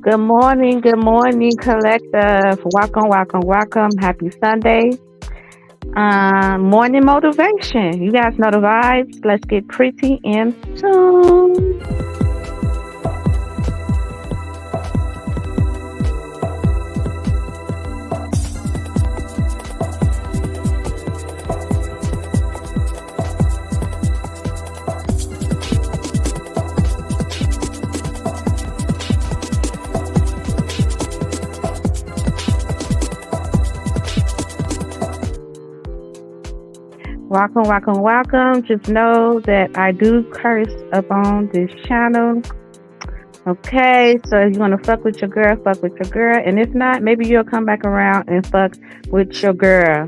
Good morning, collective. Welcome, welcome, welcome. Happy Sunday. Morning motivation. You guys know the vibes. Let's get pretty in tune. Welcome, welcome, welcome. Just know that I do curse up on this channel. Okay, so if you want to fuck with your girl, fuck with your girl. And if not, maybe you'll come back around and fuck with your girl.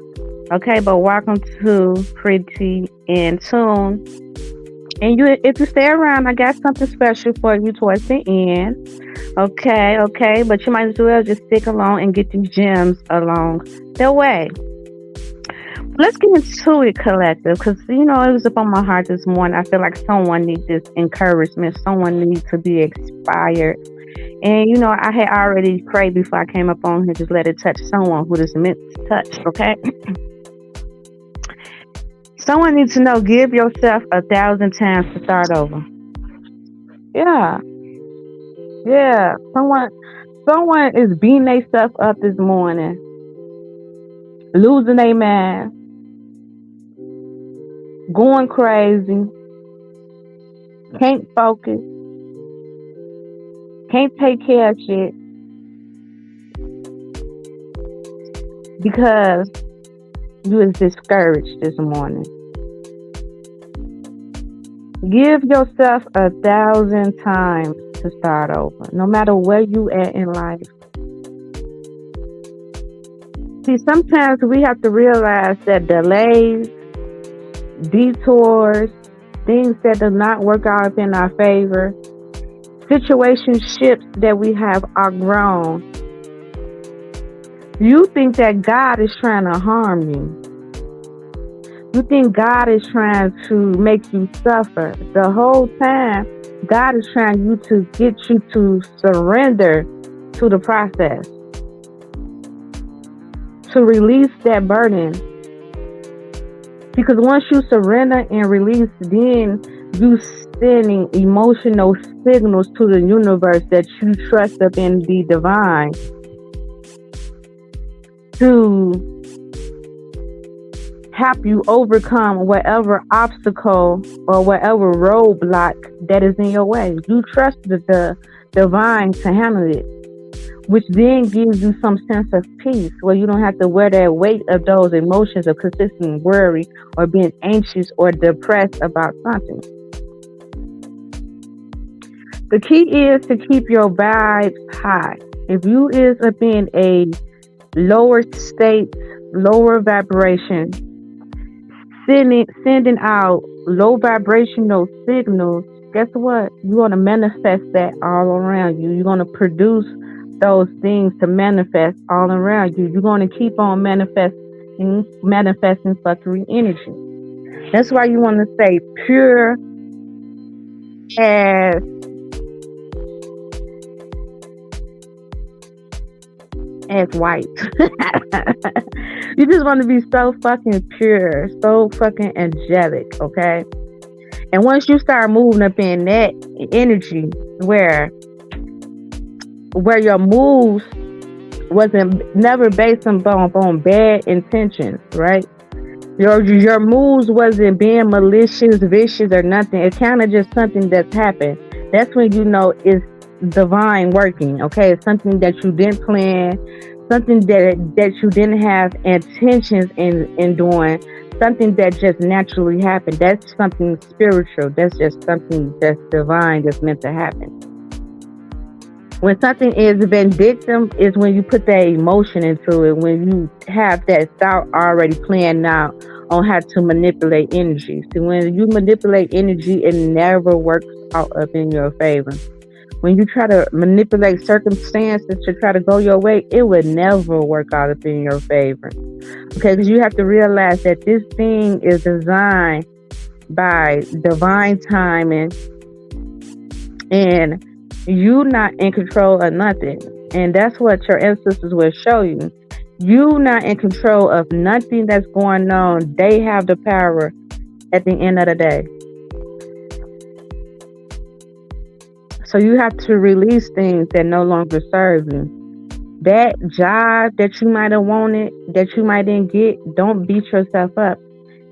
Okay, but welcome to Pretty in Tune. And if you stay around, I got something special for you towards the end. Okay, okay, but you might as well just stick along and get these gems along the way. Let's get into it, collective, because it was up on my heart this morning. I feel like someone needs this encouragement. Someone needs to be inspired. And I had already prayed before I came up on here. Just let it touch someone who is meant to touch. Okay. Someone needs to know. Give yourself 1,000 times to start over. Yeah, yeah. Someone is beating themselves up this morning, losing their mind, going crazy, can't focus, can't take care of shit because you was discouraged this morning. Give yourself 1,000 times to start over, no matter where you at in life. See, sometimes we have to realize that delays, detours, things that do not work out in our favor, situationships that we have outgrown. You think that God is trying to harm you. You think God is trying to make you suffer. The whole time, God is trying to get you to surrender to the process, to release that burden. Because once you surrender and release, then you sending emotional signals to the universe that you trust up in the divine to help you overcome whatever obstacle or whatever roadblock that is in your way. You trust the divine to handle it, which then gives you some sense of peace where you don't have to wear that weight of those emotions of consistent worry or being anxious or depressed about something. The key is to keep your vibes high. If you is up in a lower state, lower vibration, sending out low vibrational signals, guess what? You're going to manifest that all around you. You're going to produce those things to manifest all around you. You're going to keep on manifesting fuckery energy. That's why you want to stay pure as white. You just want to be so fucking pure, so fucking angelic, okay? And once you start moving up in that energy where your moves wasn't never based on bad intentions, right? Your moves wasn't being malicious, vicious, or nothing. It's kind of just something that's happened. That's when you know it's divine working. Okay, it's something that you didn't plan, something that you didn't have intentions in doing, something that just naturally happened. That's something spiritual. That's just something that's divine, that's meant to happen. When something is vindictive is when you put that emotion into it, when you have that thought already planned out on how to manipulate energy. So when you manipulate energy, it never works out up in your favor. When you try to manipulate circumstances to try to go your way, it would never work out up in your favor. Okay, because you have to realize that this thing is designed by divine timing and You not in control of nothing. And that's what your ancestors will show you. You not in control of nothing that's going on. They have the power at the end of the day. So you have to release things that no longer serve you. That job that you might have wanted, that you might didn't get, don't beat yourself up.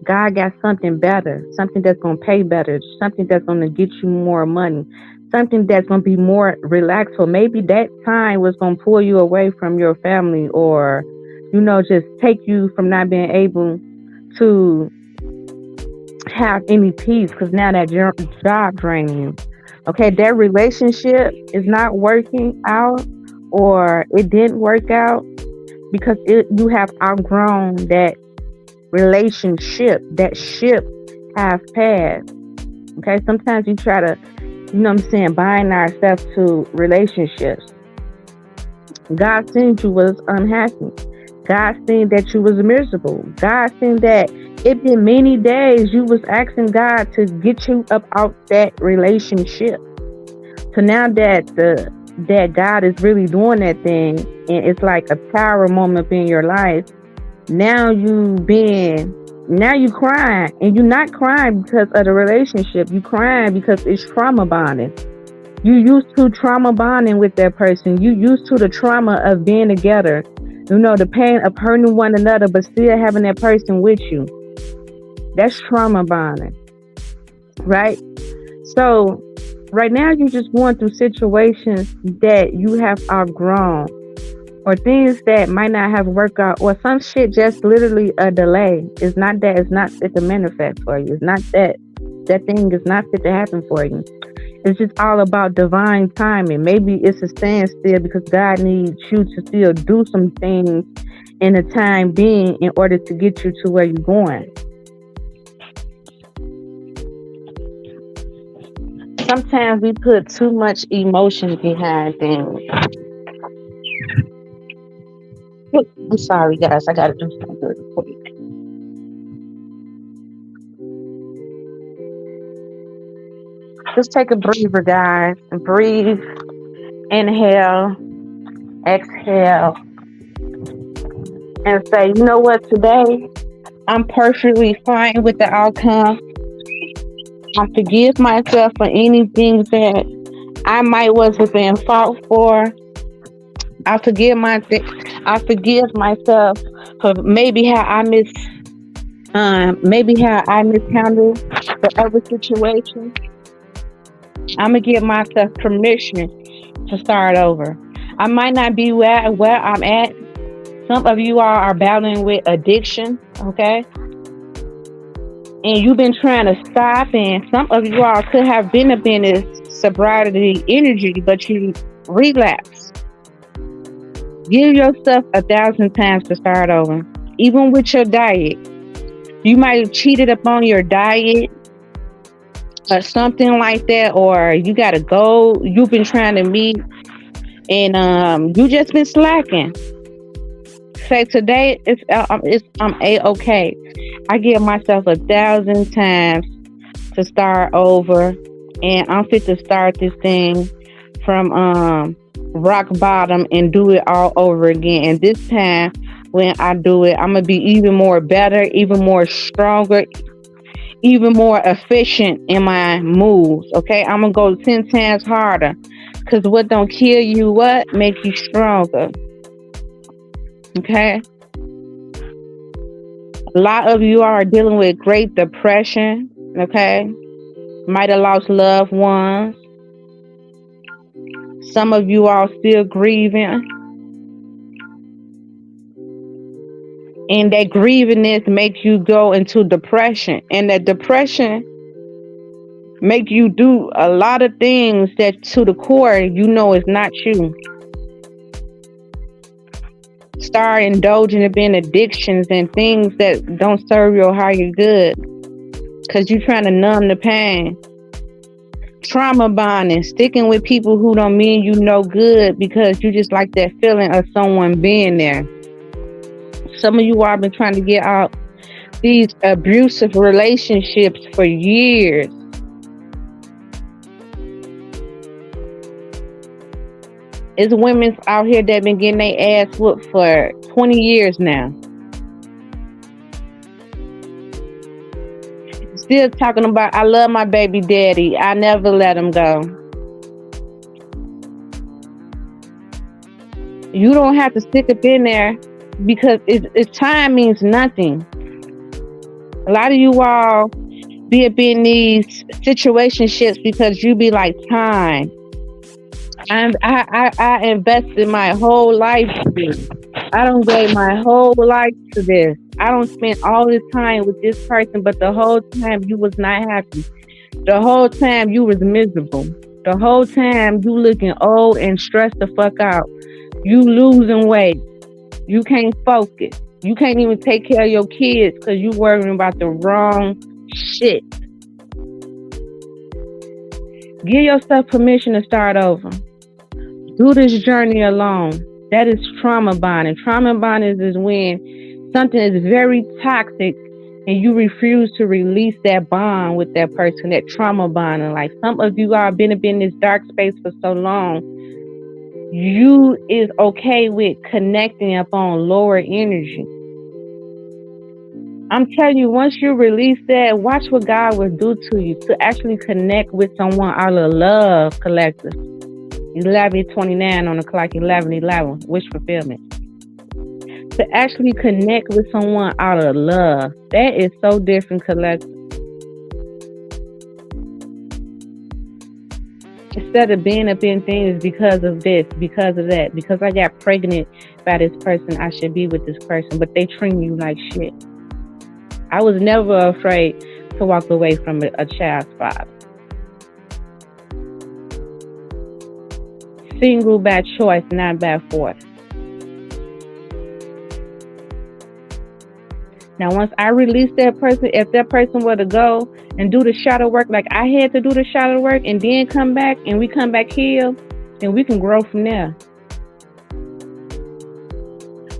God got something better, something that's gonna pay better, something that's gonna get you more money, something that's gonna be more relaxed. So maybe that time was gonna pull you away from your family, or just take you from not being able to have any peace because now that job draining you. Okay, that relationship is not working out, or it didn't work out because you have outgrown that relationship. That ship have passed. Okay, sometimes you try to, bind ourselves to relationships. God seen you was unhappy. God seen that you was miserable. God seen that it been many days you was asking God to get you up out that relationship. So now that God is really doing that thing, and it's like a power moment in your life. Now you crying, and you're not crying because of the relationship. You crying because it's trauma bonding. You used to trauma bonding with that person. You used to the trauma of being together. The pain of hurting one another, but still having that person with you. That's trauma bonding, right? So right now you're just going through situations that you have outgrown, or things that might not have worked out, or some shit just literally a delay. It's not fit to manifest for you. It's not that thing is not fit to happen for you. It's just all about divine timing. Maybe it's a standstill because God needs you to still do some things in the time being in order to get you to where you're going. Sometimes we put too much emotion behind things. I'm sorry, guys. I gotta do something really quick. Just take a breather, guys, and breathe. Inhale, exhale, and say, you know what, today I'm perfectly fine with the outcome. I forgive myself for anything that I might wasn't being fought for. I forgive myself for maybe how I mishandled the other situation. I'm gonna give myself permission to start over. I might not be where I'm at. Some of you all are battling with addiction, okay? And you've been trying to stop, and some of you all could have been up in this sobriety energy, but you relapse. Give yourself 1,000 times to start over. Even with your diet. You might have cheated upon your diet or something like that, or you got a goal you've been trying to meet, and you just been slacking. Say today I'm A-okay. I give myself 1,000 times to start over, and I'm fit to start this thing from rock bottom and do it all over again. And this time when I do it, I'm gonna be even more better, even more stronger, even more efficient in my moves. Okay, I'm gonna go 10 times harder, because what don't kill you, what make you stronger. Okay, a lot of you are dealing with great depression. Okay, might have lost loved ones. Some of you are still grieving, and that grievingness makes you go into depression, and that depression make you do a lot of things that to the core is not you. Start indulging in addictions and things that don't serve your higher good, because you're trying to numb the pain. Trauma bonding, sticking with people who don't mean you no good because you just like that feeling of someone being there. Some of you all been trying to get out these abusive relationships for years. It's women out here that been getting their ass whooped for 20 years now. Still talking about, I love my baby daddy. I never let him go. You don't have to stick up in there because it's time means nothing. A lot of you all be up in these situationships because you be like, time. I invested my whole life to this. I don't gave my whole life to this. I don't spend all this time with this person, but the whole time you was not happy. The whole time you was miserable. The whole time you looking old and stressed the fuck out. You losing weight. You can't focus. You can't even take care of your kids because you worrying about the wrong shit. Give yourself permission to start over. Do this journey alone. That is trauma bonding. Trauma bonding is when something is very toxic and you refuse to release that bond with that person, that trauma bonding. Like some of you are been in this dark space for so long, you is okay with connecting upon lower energy. I'm telling you, once you release that, watch what God will do to you to actually connect with someone out of love, collective. 11:29 on the clock, 11:11, wish fulfillment. To actually connect with someone out of love, that is so different, collective. Instead of being up in things because of this, because of that, because I got pregnant by this person, I should be with this person, but they treat you like shit. I was never afraid to walk away from a child's father. Single by choice, not by force. Now, once I release that person, if that person were to go and do the shadow work like I had to do the shadow work and then come back and we come back healed, then we can grow from there.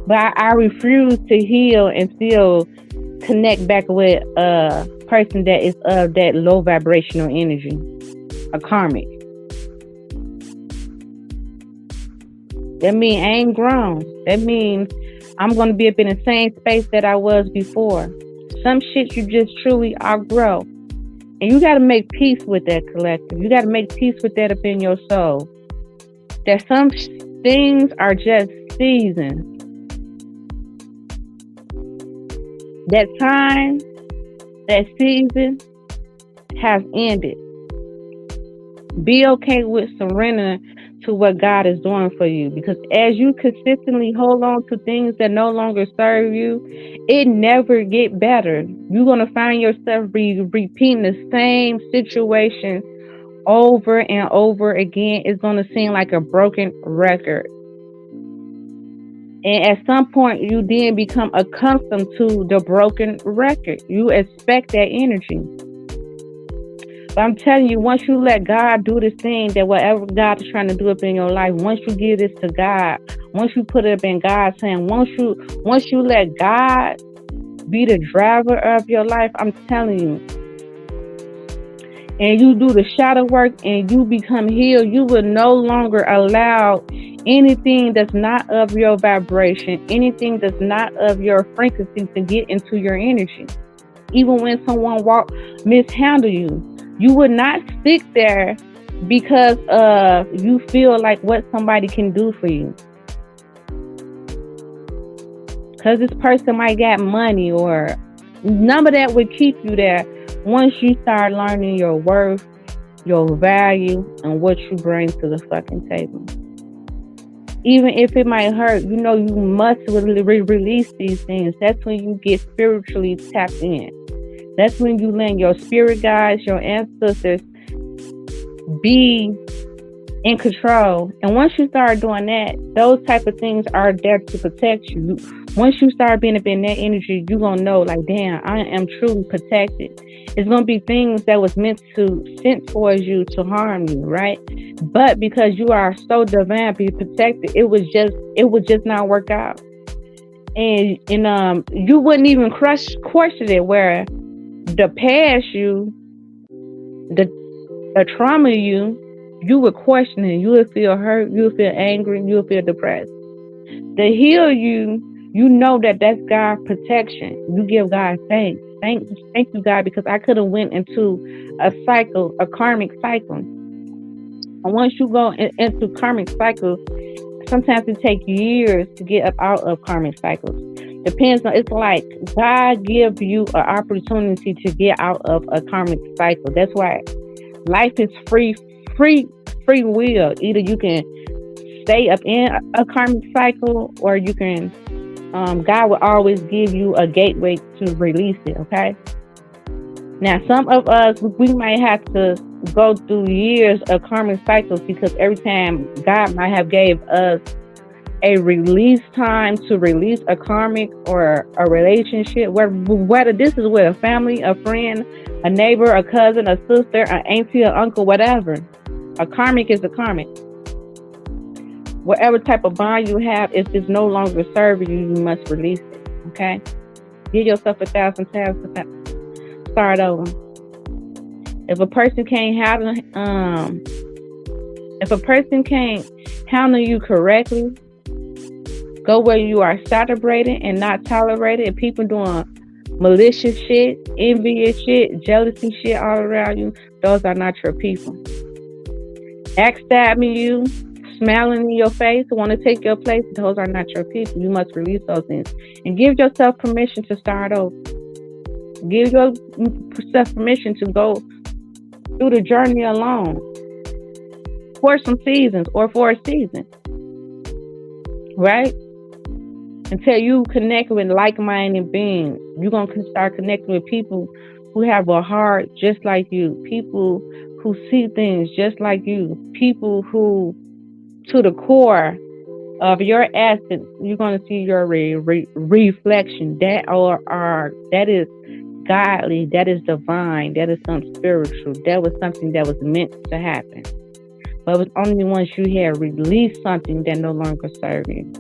But I refuse to heal and still connect back with a person that is of that low vibrational energy, a karmic. That means I ain't grown. That means I'm going to be up in the same space that I was before. Some shit you just truly outgrow. And you got to make peace with that, collective. You got to make peace with that up in your soul. That some things are just seasons. That time, that season has ended. Be okay with surrendering to what God is doing for you, because as you consistently hold on to things that no longer serve you, it never get better. You're going to find yourself repeating the same situation over and over again. It's going to seem like a broken record. And at some point, you then become accustomed to the broken record. You expect that energy. But I'm telling you, once you let God do this thing, that whatever God is trying to do up in your life, once you give this to God, once you put it up in God's hand, once you let God be the driver of your life, I'm telling you, and you do the shadow work and you become healed, you will no longer allow anything that's not of your vibration, anything that's not of your frequency to get into your energy. Even when someone mishandle you, you would not stick there because you feel like what somebody can do for you. Because this person might got money, or none of that would keep you there once you start learning your worth, your value, and what you bring to the fucking table. Even if it might hurt, you know you must release these things. That's when you get spiritually tapped in. That's when you let your spirit guides, your ancestors, be in control. And once you start doing that, those type of things are there to protect you. Once you start being up in that energy, you're going to know, like, damn, I am truly protected. It's going to be things that was meant to sent towards you to harm you, right? But because you are so divinely protected, it would just not work out. And you wouldn't even question it, where the past you, the trauma you, You will question it. You will feel hurt. You will feel angry. You will feel depressed. To heal you, you know that that's God's protection. You give God thanks. Thank you, God, because I could have went into a cycle, a karmic cycle. And once you go into karmic cycles, sometimes it takes years to get up out of karmic cycles. Depends on, it's like God gives you an opportunity to get out of a karmic cycle. That's why life is free will. Either you can stay up in a karmic cycle, or you can God will always give you a gateway to release it. Okay. Now, some of us, we might have to go through years of karmic cycles, because every time God might have gave us a release time to release a karmic or a relationship, whether this is with a family, a friend, a neighbor, a cousin, a sister, an auntie, an uncle, whatever. A karmic is a karmic. Whatever type of bond you have, if it's no longer serving you, you must release it. Okay? Give yourself 1,000 times to start over. If a person can't handle you correctly, go where you are celebrated and not tolerated. If people doing malicious shit, envious shit, jealousy shit all around you, those are not your people. Backstabbing you, smiling in your face, want to take your place, those are not your people. You must release those things and give yourself permission to start over. Give yourself permission to go through the journey alone for some seasons or for a season, right? Until you connect with like-minded beings, you're going to start connecting with people who have a heart just like you, people who see things just like you, people who, to the core of your essence, you're going to see your reflection. That is godly, that is divine, that is something spiritual. That was something that was meant to happen. But it was only once you had released something that no longer served you.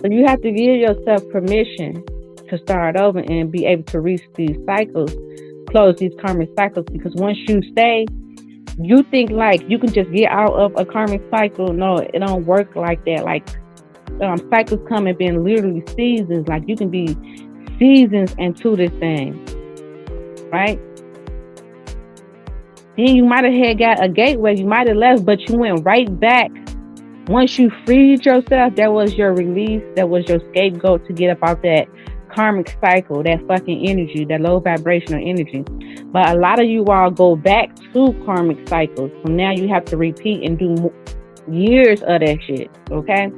So you have to give yourself permission to start over and be able to reach these cycles, close these karmic cycles, because once you stay, you think like you can just get out of a karmic cycle. No, it don't work like that. Like cycles come and been literally seasons. Like you can be seasons into this thing, right? Then you might have had got a gateway, you might have left, but you went right back. Once you freed yourself, that was your release, that was your scapegoat to get up out that karmic cycle, that fucking energy, that low vibrational energy. But a lot of you all go back to karmic cycles, so now you have to repeat and do years of that shit, okay?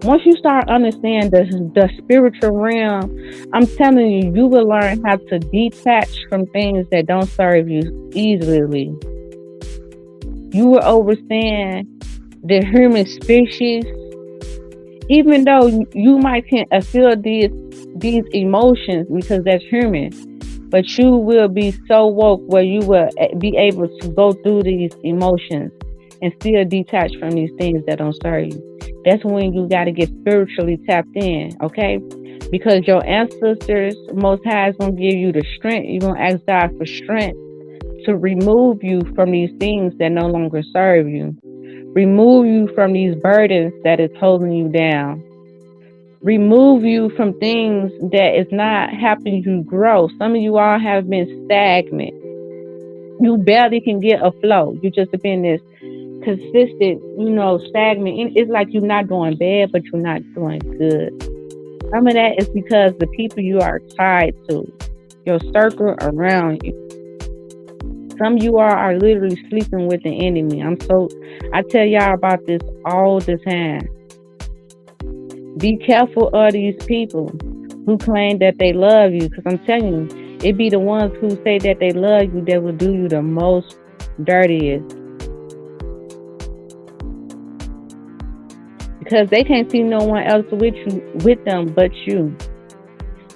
Once you start understanding the spiritual realm, I'm telling you, you will learn how to detach from things that don't serve you easily. You will understand the human species, even though you might feel these emotions because that's human, but you will be so woke where you will be able to go through these emotions and still detach from these things that don't serve you. That's when you got to get spiritually tapped in, okay? Because your ancestors, Most High, is going to give you the strength. You're going to ask God for strength to remove you from these things that no longer serve you. Remove you from these burdens that is holding you down. Remove you from things that is not helping you grow. Some of you all have been stagnant. You barely can get a flow. You just have been this consistent, stagnant. It's like you're not doing bad, but you're not doing good. Some of that is because the people you are tied to, your circle around you. Some of you all are literally sleeping with the enemy. I tell y'all about this all the time. Be careful of these people who claim that they love you, because I'm telling you, it be the ones who say that they love you that will do you the most dirtiest. Because they can't see no one else with them but you.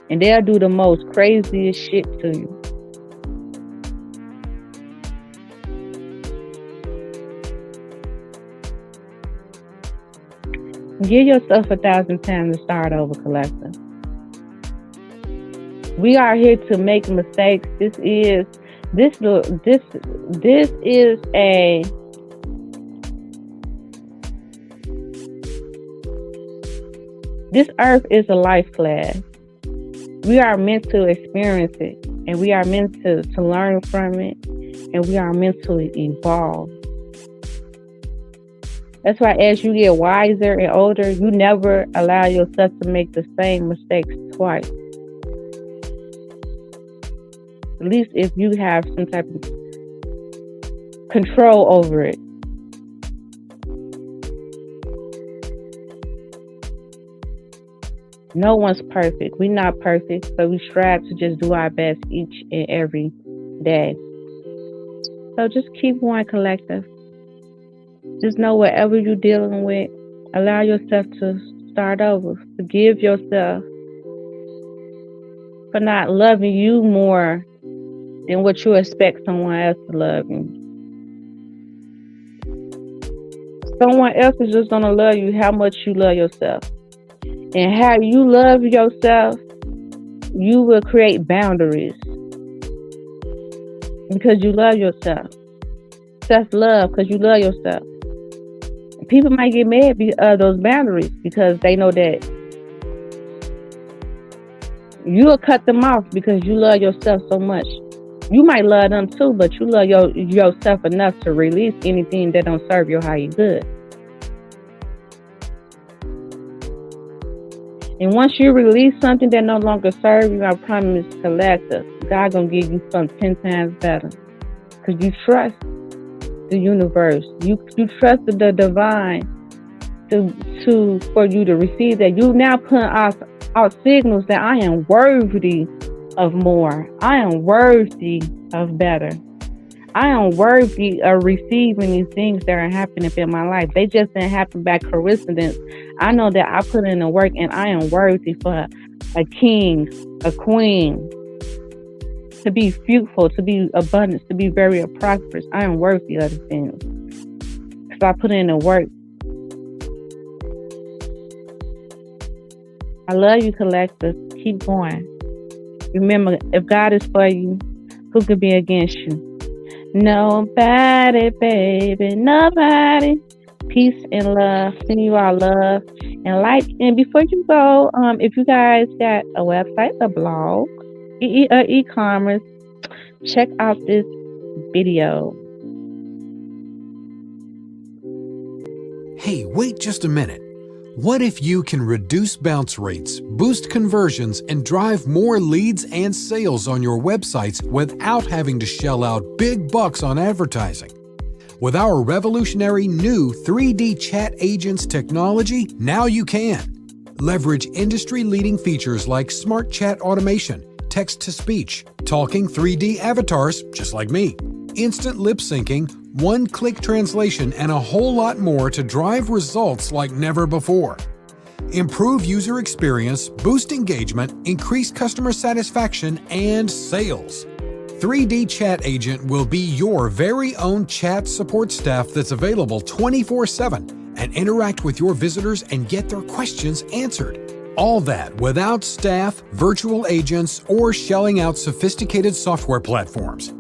And they'll do the most craziest shit to you. Give yourself 1,000 times to start over, collective. We are here to make mistakes. This is This is a this earth is a life class. We are meant to experience it, and we are meant to learn from it, and we are meant to evolve. That's why as you get wiser and older, you never allow yourself to make the same mistakes twice. At least if you have some type of control over it. No one's perfect. We're not perfect, but we strive to just do our best each and every day. So just keep going, collective. Just know whatever you're dealing with, allow yourself to start over. Forgive yourself for not loving you more than what you expect someone else to love you. Someone else is just going to love you how much you love yourself. And how you love yourself, you will create boundaries. Because you love yourself. Self-love, because you love yourself. People might get mad at those boundaries because they know that you'll cut them off because you love yourself so much. You might love them too, but you love yourself enough to release anything that don't serve your highest good. And once you release something that no longer serves you, I promise, collective, God gonna give you something 10 times better. Because you trust the universe. You trust the divine for you to receive that. You now put out signals that I am worthy of more. I am worthy of better. I am worthy of receiving these things that are happening in my life. They just didn't happen by coincidence. I know that I put in the work and I am worthy for a king, a queen, to be fruitful, to be abundant, to be very prosperous. I am worthy of the things. Because I put in the work. I love you, collectors. Keep going. Remember, if God is for you, who could be against you? Nobody, baby, nobody. Peace and love. Send you all love and light. And before you go, if you guys got a website, a blog, e-commerce, check out this video. Hey, wait just a minute. What if you can reduce bounce rates, boost conversions, and drive more leads and sales on your websites without having to shell out big bucks on advertising? With our revolutionary new 3D Chat Agents technology, now you can. Leverage industry-leading features like Smart Chat Automation, text-to-speech, talking 3D avatars, just like me, instant lip-syncing, one-click translation, and a whole lot more to drive results like never before. Improve user experience, boost engagement, increase customer satisfaction, and sales. 3D Chat Agent will be your very own chat support staff that's available 24/7 and interact with your visitors and get their questions answered. All that without staff, virtual agents, or shelling out sophisticated software platforms.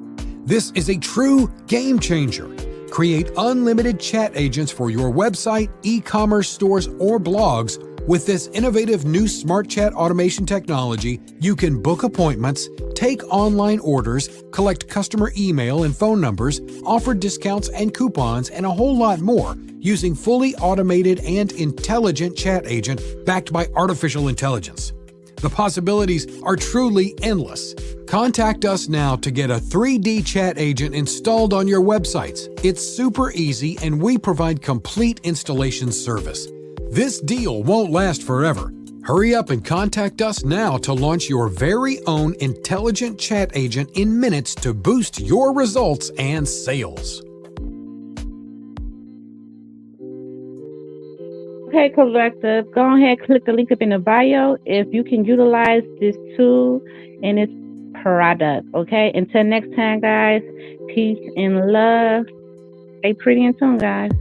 This is a true game changer. Create unlimited chat agents for your website, e-commerce stores, or blogs. With this innovative new Smart Chat automation technology, you can book appointments, take online orders, collect customer email and phone numbers, offer discounts and coupons, and a whole lot more using fully automated and intelligent chat agent backed by artificial intelligence. The possibilities are truly endless. Contact us now to get a 3D Chat Agent installed on your websites. It's super easy and we provide complete installation service. This deal won't last forever. Hurry up and contact us now to launch your very own intelligent chat agent in minutes to boost your results and sales. Okay, collective, go ahead, click the link up in the bio if you can utilize this tool and its product. Okay, until next time, guys, peace and love. Stay pretty and tuned, guys.